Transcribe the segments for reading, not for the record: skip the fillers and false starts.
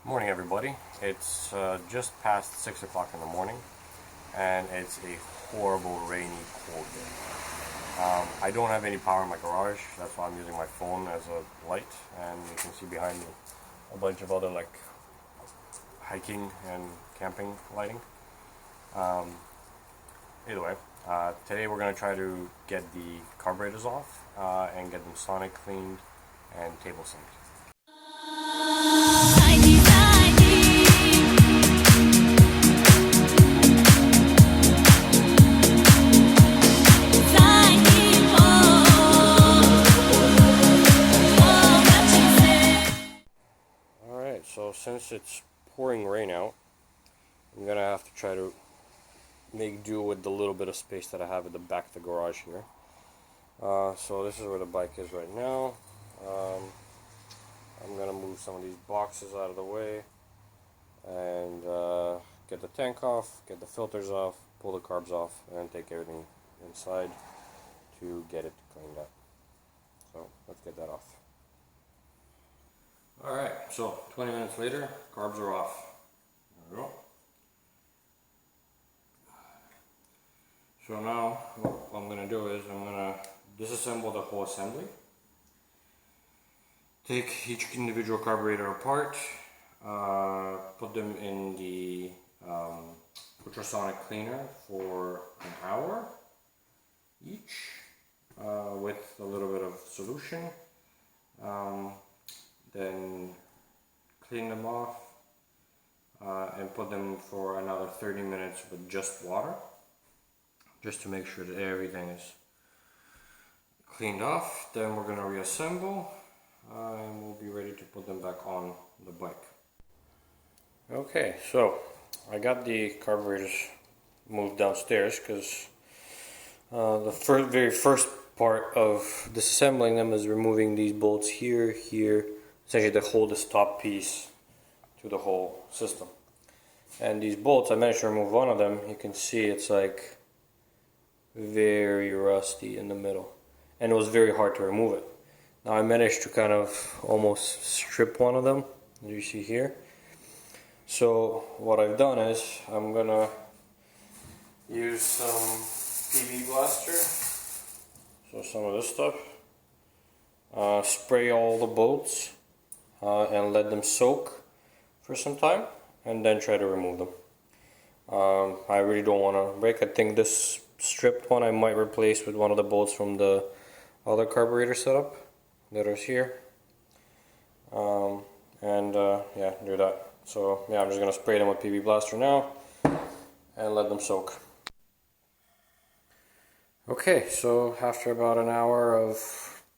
Morning, everybody. It's just past 6 o'clock in the morning, and it's a horrible, rainy, cold day. I don't have any power in my garage. That's why I'm using my phone as a light, and you can see behind me a bunch of other like hiking and camping lighting. Um, Either way, today we're going to try to get the carburetors off and get them sonic cleaned and table synced. Zaidi, Zaidi. Zaidi, what you say? Alright, so since it's pouring rain out, I'm going to have to try to make do with the little bit of space that I have at the back of the garage here. So this is where the bike is right now. I'm going to move some of these boxes out of the way and get the tank off, get the filters off, pull the carbs off, and take everything inside to get it cleaned up. So let's get that off. Alright, so 20 minutes later, carbs are off. There we go. So now what I'm going to do is I'm going to disassemble the whole assembly. Take each individual carburetor apart, put them in the Ultrasonic Cleaner for an hour each with a little bit of solution. Then clean them off and put them for another 30 minutes with just water, just to make sure that everything is cleaned off. Then we're going to reassemble and we'll be ready to put them back on the bike. Okay, so I got the carburetors moved downstairs because the very first part of disassembling them is removing these bolts here, essentially to hold this top piece to the whole system. And these bolts, I managed to remove one of them. You can see it's like very rusty in the middle, and it was very hard to remove it. Now I managed to kind of almost strip one of them, as you see here. So what I've done is I'm gonna use some PB Blaster, so some of this stuff, spray all the bolts and let them soak for some time, and then try to remove them. I really don't want to break. I think this stripped one I might replace with one of the bolts from the other carburetor setup that is here, yeah, do that. So yeah, I'm just gonna spray them with PB Blaster now and let them soak. Okay, so after about an hour of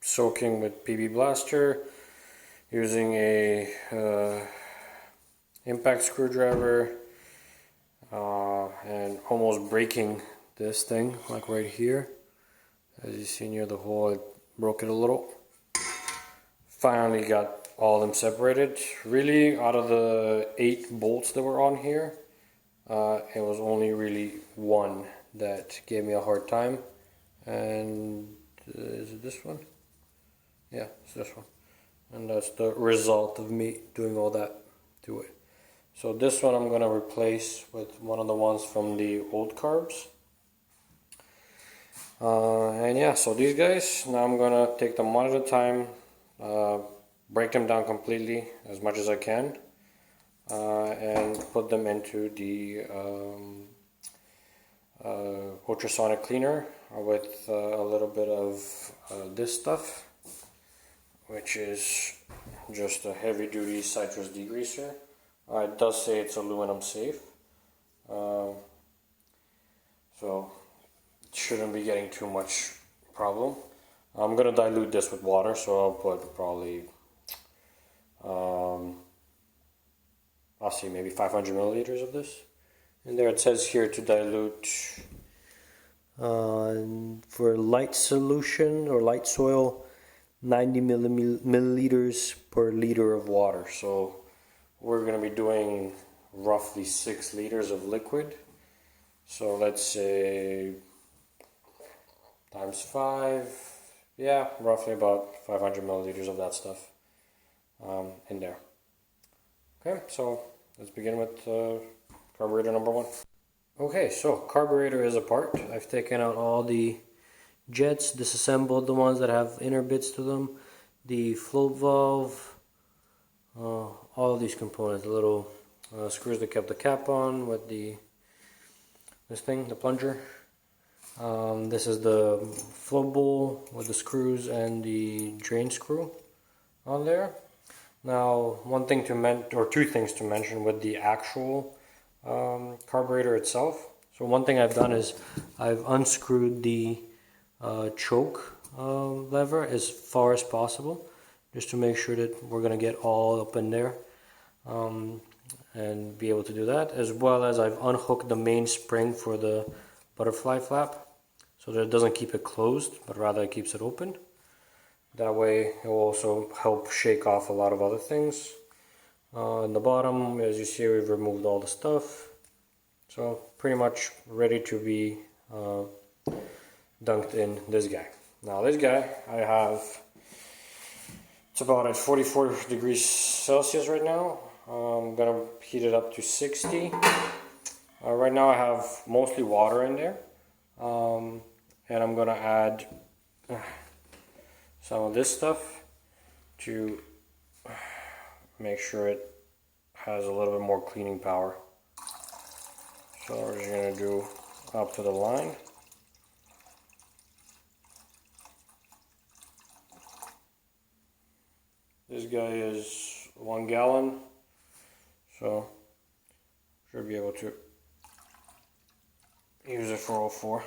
soaking with PB Blaster, using a impact screwdriver and almost breaking this thing, like right here, as you see near the hole, I broke it a little. Finally got all of them separated. Really, out of the 8 bolts that were on here, it was only really one that gave me a hard time. And is it this one? Yeah, it's this one. And that's the result of me doing all that to it. So this one I'm going to replace with one of the ones from the old carbs. And yeah, so these guys, now I'm going to take them one at a time, break them down completely as much as I can, and put them into the ultrasonic cleaner with a little bit of this stuff, which is just a heavy duty citrus degreaser. It does say it's aluminum safe, so it shouldn't be getting too much problem. I'm going to dilute this with water, so I'll put probably I'll see, maybe 500 milliliters of this in there. It says here to dilute for light solution or light soil, 90 milliliters per liter of water. So we're going to be doing roughly 6 liters of liquid. So let's say times 5, yeah, roughly about 500 milliliters of that stuff in there. Okay, so let's begin with carburetor number 1. Okay, so carburetor is apart. I've taken out all the jets, disassembled the ones that have inner bits to them, the float valve, all of these components, the little screws that kept the cap on with the plunger. This is the float bowl with the screws and the drain screw on there. Now, two things to mention with the actual carburetor itself. So one thing I've done is I've unscrewed the choke lever as far as possible, just to make sure that we're going to get all up in there and be able to do that, as well as I've unhooked the main spring for the butterfly flap so that it doesn't keep it closed, but rather it keeps it open. That way it will also help shake off a lot of other things. In the bottom, as you see, we've removed all the stuff. So pretty much ready to be dunked in this guy. Now this guy, it's about at 44 degrees Celsius right now. I'm gonna heat it up to 60. Right now I have mostly water in there. And I'm gonna add some of this stuff to make sure it has a little bit more cleaning power. So we're just going to do up to the line. This guy is 1 gallon, so should be able to use it for all 4.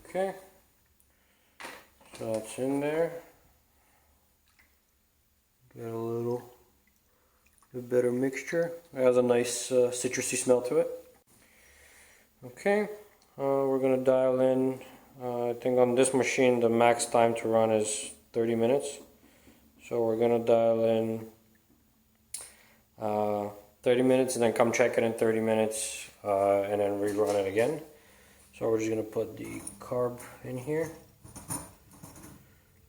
Okay. So that's in there. Get a little bit better mixture. It has a nice citrusy smell to it. Okay, we're gonna dial in. I think on this machine the max time to run is 30 minutes. So we're gonna dial in 30 minutes and then come check it in 30 minutes and then rerun it again. So we're just gonna put the carb in here.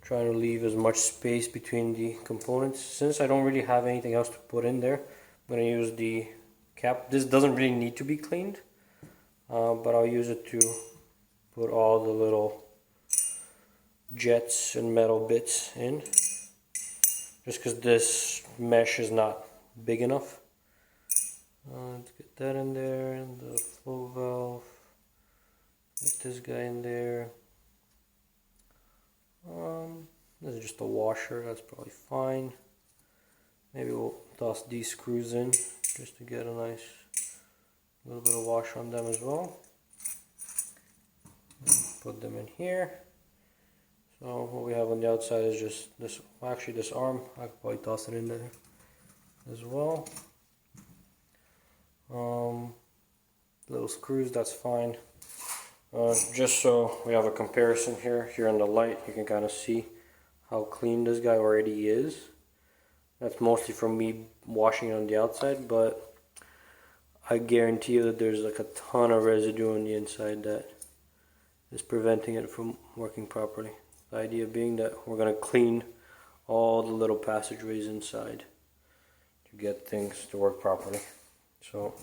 Trying to leave as much space between the components. Since I don't really have anything else to put in there, I'm going to use the cap. This doesn't really need to be cleaned, but I'll use it to put all the little jets and metal bits in, just because this mesh is not big enough. Let's get that in there, and the flow valve. Get this guy in there. This is just a washer, that's probably fine. Maybe we'll toss these screws in just to get a nice little bit of wash on them as well. Put them in here. So what we have on the outside is just this, actually this arm, I could probably toss it in there as well. Little screws, that's fine. Just so we have a comparison here in the light, you can kind of see how clean this guy already is. That's mostly from me washing it on the outside, but I guarantee you that there's like a ton of residue on the inside that is preventing it from working properly. The idea being that we're going to clean all the little passageways inside to get things to work properly. So,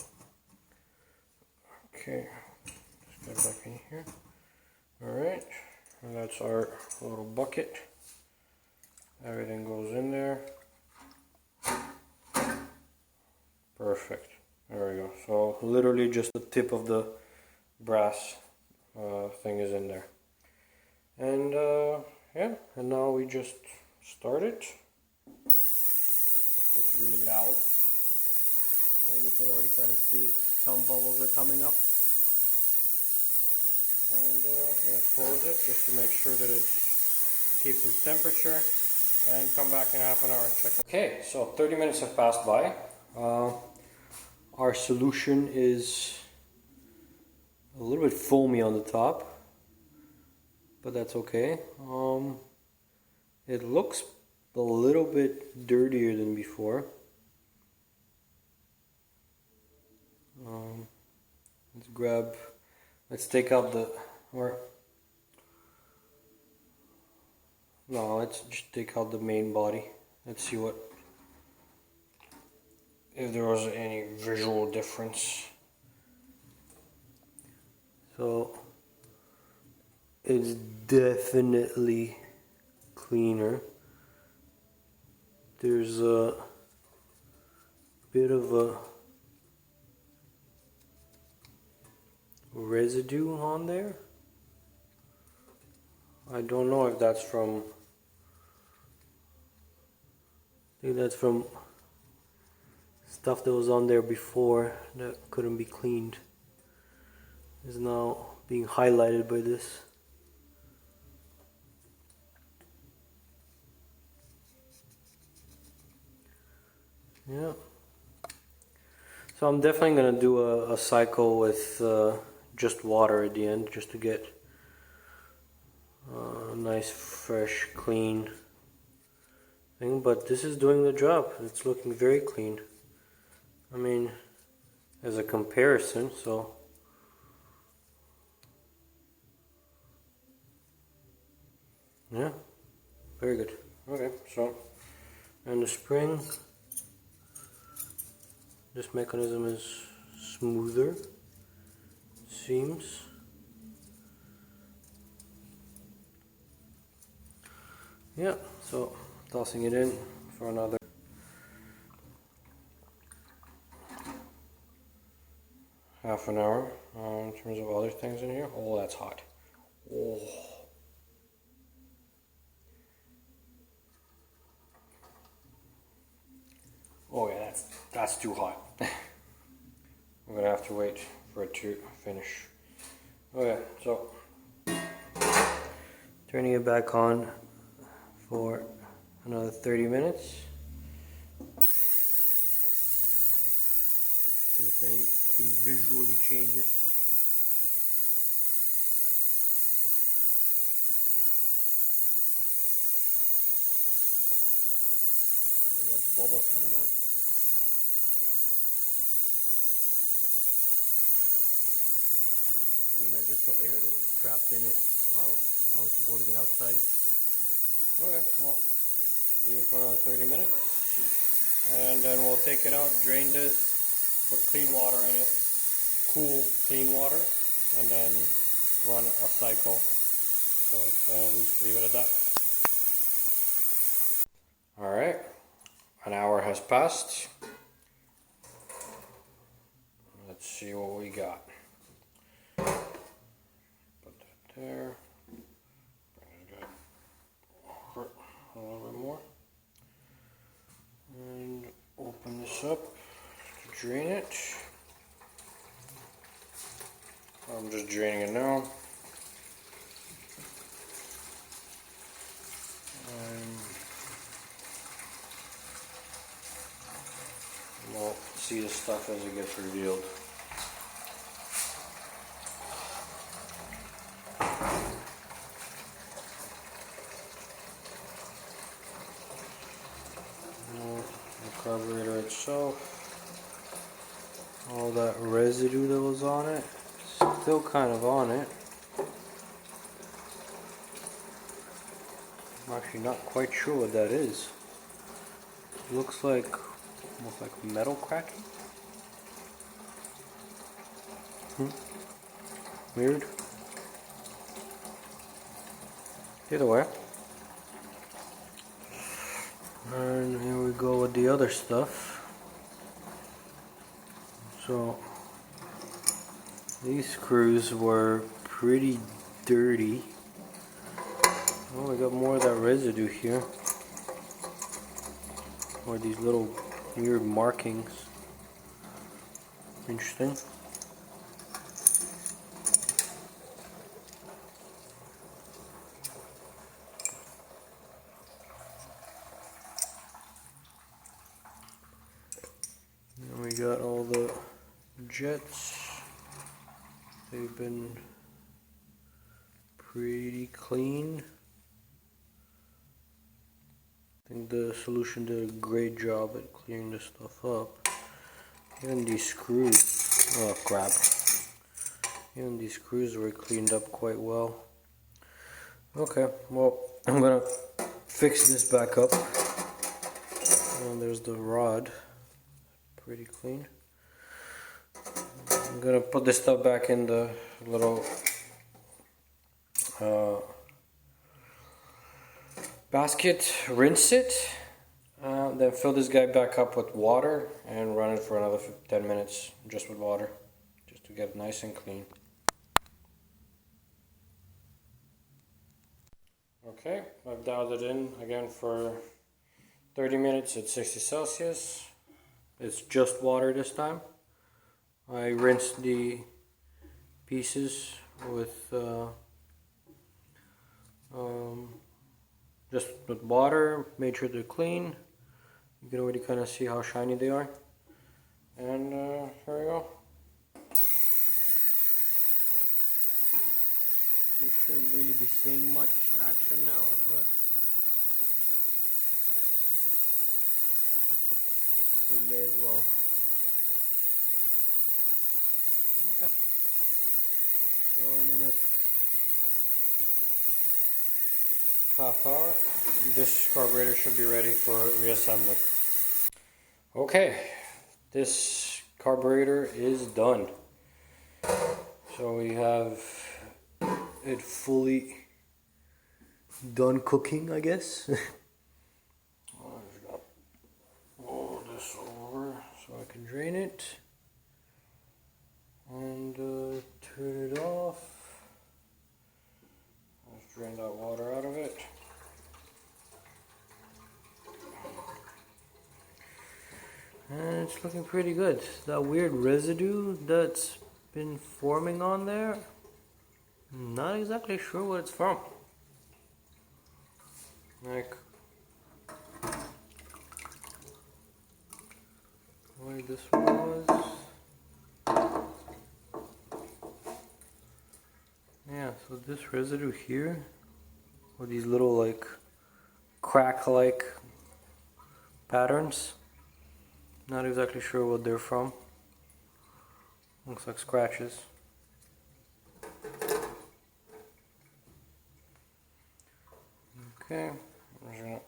okay. Get back in here. Alright, and that's our little bucket. Everything goes in there. Perfect. There we go. So literally just the tip of the brass thing is in there. And yeah, and now we just start it. It's really loud. And you can already kind of see some bubbles are coming up. And I'm going to close it just to make sure that it keeps its temperature, and come back in half an hour and check it. Okay, so 30 minutes have passed by. Our solution is a little bit foamy on the top, but that's okay. It looks a little bit dirtier than before. Let's take out let's just take out the main body. Let's see what if there was any visual difference. So it's definitely cleaner. There's a bit of a residue on there. I don't know if that's from, I think that's from stuff that was on there before that couldn't be cleaned. Is now being highlighted by this. Yeah. So I'm definitely gonna do a cycle with just water at the end, just to get a nice, fresh, clean thing. But this is doing the job. It's looking very clean. I mean, as a comparison, so. Yeah, very good. Okay, so, and the spring, this mechanism is smoother, seems. Yeah, so tossing it in for another half an hour. In terms of other things in here, oh, that's hot. Oh. Oh yeah, that's too hot. We're gonna have to wait for it to finish. Okay, so turning it back on for another 30 minutes. See if anything visually changes. We got bubbles coming up. I think that's just the air that was trapped in it while I was holding it outside. Okay, well, leave it for another 30 minutes. And then we'll take it out, drain this, put clean water in it, cool, clean water, and then run a cycle. And leave it at that. Alright, an hour has passed. Let's see what we got. Put that there. Bring it over a little bit more. And open this up to drain it. I'm just draining it now. We'll see the stuff as it gets revealed. The carburetor itself, all that residue that was on it, still kind of on it. I'm actually not quite sure what that is. It looks like almost like metal cracking. Weird. Either way. And here we go with the other stuff. So these screws were pretty dirty. Oh, we got more of that residue here. Or these little weird markings. Interesting. And we got all the jets. They've been pretty clean. I think the solution did a great job at clearing this stuff up. Even these screws, oh crap. Even these screws were cleaned up quite well. Okay, well, I'm gonna fix this back up. And there's the rod. pretty clean. I'm gonna put this stuff back in the little basket, rinse it, then fill this guy back up with water and run it for another 10 minutes just with water, just to get it nice and clean. Okay, I've dialed it in again for 30 minutes at 60 Celsius. It's just water this time. I rinsed the pieces with just with water, made sure they're clean. You can already kind of see how shiny they are. And here we go. You shouldn't really be seeing much action now, but you may as well. Okay. So in the next half hour, this carburetor should be ready for reassembly. Okay, this carburetor is done. So we have it fully done cooking, I guess. I'm just gonna roll this over so I can drain it and turn it off. Let's drain that water out of it. And it's looking pretty good. That weird residue that's been forming on there, not exactly sure what it's from. Like, where this one was. Yeah, so this residue here, or these little like crack-like patterns, not exactly sure what they're from. Looks like scratches. Okay, I'm just gonna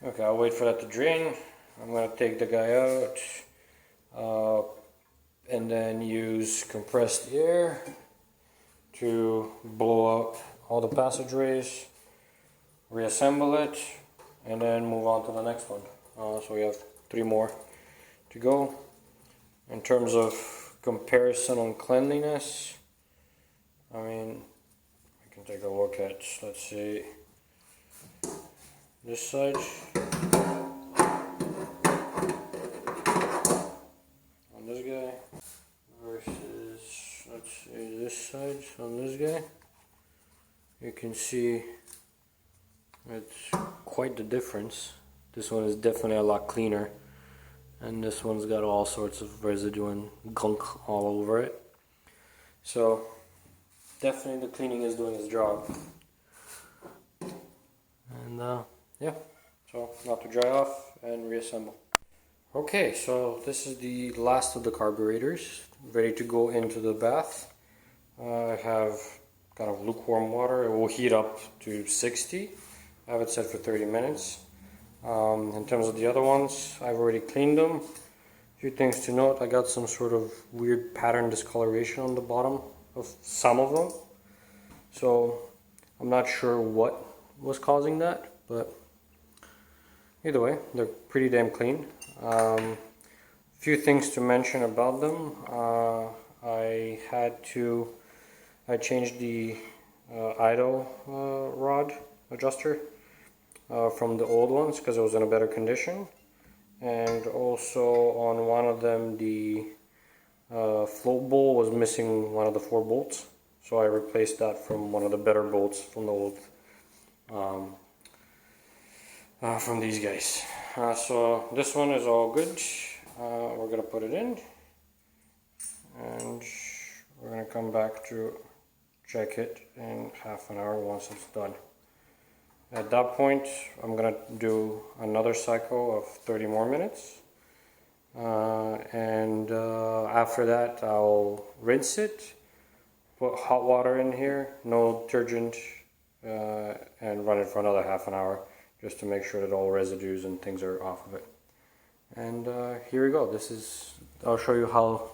okay, I'll wait for that to drain. I'm gonna take the guy out and then use compressed air to blow out all the passageways, reassemble it, and then move on to the next one. So we have 3 more to go. In terms of comparison on cleanliness, I mean, we can take a look at, let's see, this side on this guy versus, let's see, this side on this guy. You can see it's quite the difference. This one is definitely a lot cleaner, and this one's got all sorts of residue and gunk all over it. So definitely the cleaning is doing its job. And yeah, so now to dry off and reassemble. Okay, so this is the last of the carburetors, ready to go into the bath. I have kind of lukewarm water. It will heat up to 60. I have it set for 30 minutes. In terms of the other ones, I've already cleaned them. A few things to note: I got some sort of weird pattern discoloration on the bottom of some of them. So I'm not sure what was causing that, but either way, they're pretty damn clean. Few things to mention about them. I changed the idle rod adjuster from the old ones because it was in a better condition, and also on one of them the float bowl was missing one of the 4 bolts, so I replaced that from one of the better bolts from the old from these guys. So this one is all good. We're gonna put it in and we're gonna come back to check it in half an hour once it's done. At that point, I'm gonna do another cycle of 30 more minutes, After that, I'll rinse it, put hot water in here, no detergent, and run it for another half an hour just to make sure that all residues and things are off of it. And here we go. I'll show you how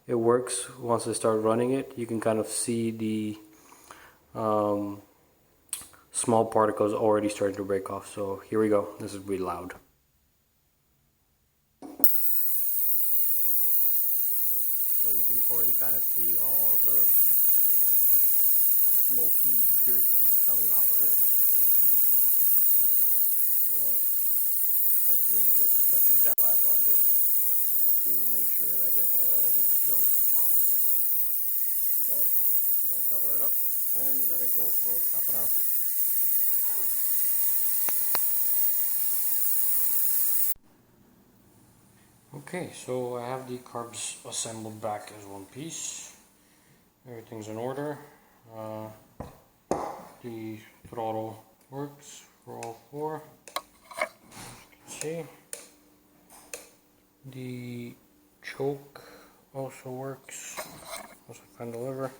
it works once I start running it. You can kind of see the small particles already starting to break off. So here we go. This is really loud. So you can already kind of see all the smoky dirt coming off of it. So that's really good. That's exactly why I bought this, to make sure that I get all the junk off of it. So I'm going to cover it up and let it go for half an hour. Okay, so I have the carbs assembled back as one piece. Everything's in order. The throttle works for all four. As you can see. The choke also works. Also find the lever.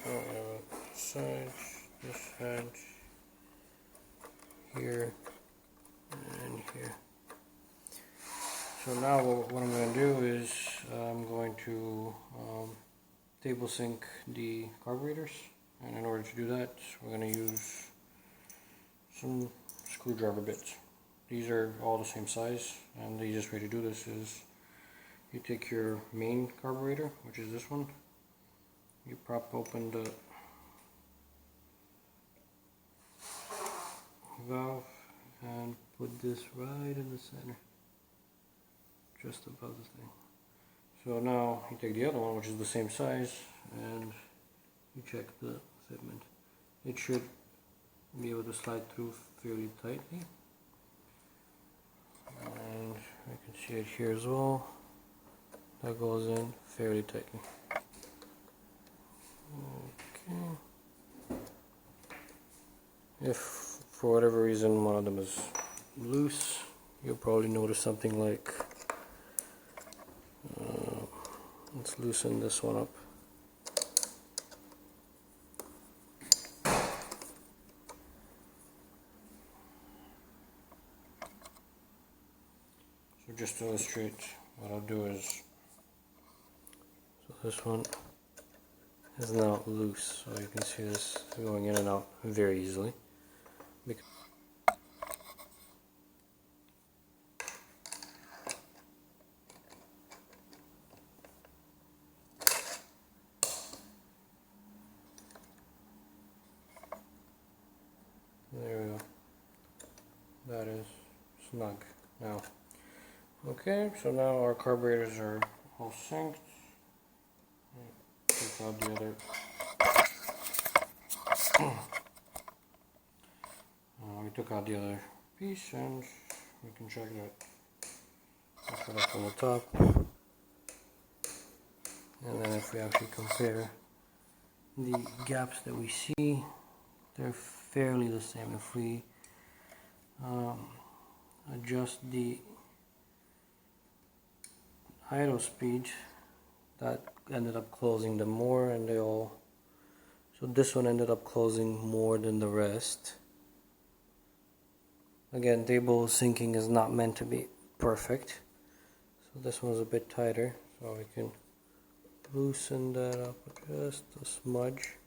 So I have this side, this side, here, and here. So now what I'm going to do is I'm going to table sync the carburetors, and in order to do that we're going to use some screwdriver bits. These are all the same size, and the easiest way to do this is you take your main carburetor, which is this one, you prop open the valve and put this right in the center, just above the thing. So now you take the other one, which is the same size, and you check the fitment. It should be able to slide through fairly tightly, and I can see it here as well. That goes in fairly tightly. Okay. If for whatever reason one of them is loose, you'll probably notice something like let's loosen this one up. So just to illustrate, what I'll do is, so this one is now loose, so you can see this going in and out very easily. There we go. That is snug now. Okay, so now our carburetors are all synced. Take out the other. We took out the other piece, and we can check that. Put it up on the top, and then if we actually compare the gaps that we see, they're fairly the same. If we adjust the idle speed, that ended up closing them more, and so this one ended up closing more than the rest. Again, table syncing is not meant to be perfect, so this one's a bit tighter, so we can loosen that up just a smudge.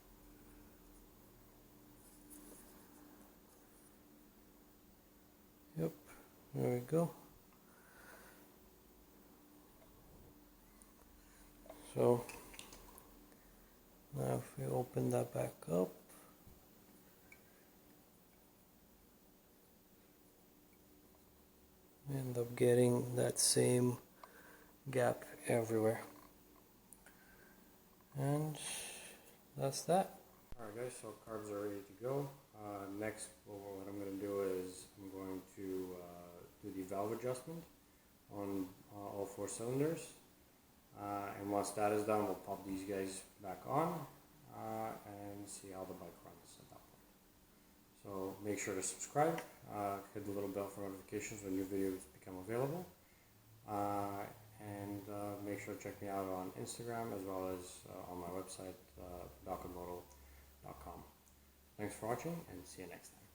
Yep, there we go. So now if we open that back up, we end up getting that same gap everywhere. And that's that. Alright guys, so carbs are ready to go. Next, what I'm going to do is I'm going to do the valve adjustment on all four cylinders. And once that is done, we'll pop these guys back on and see how the bike runs at that point. So make sure to subscribe, hit the little bell for notifications when new videos become available. And make sure to check me out on Instagram as well as on my website, balkanmodal.com. Thanks for watching and see you next time.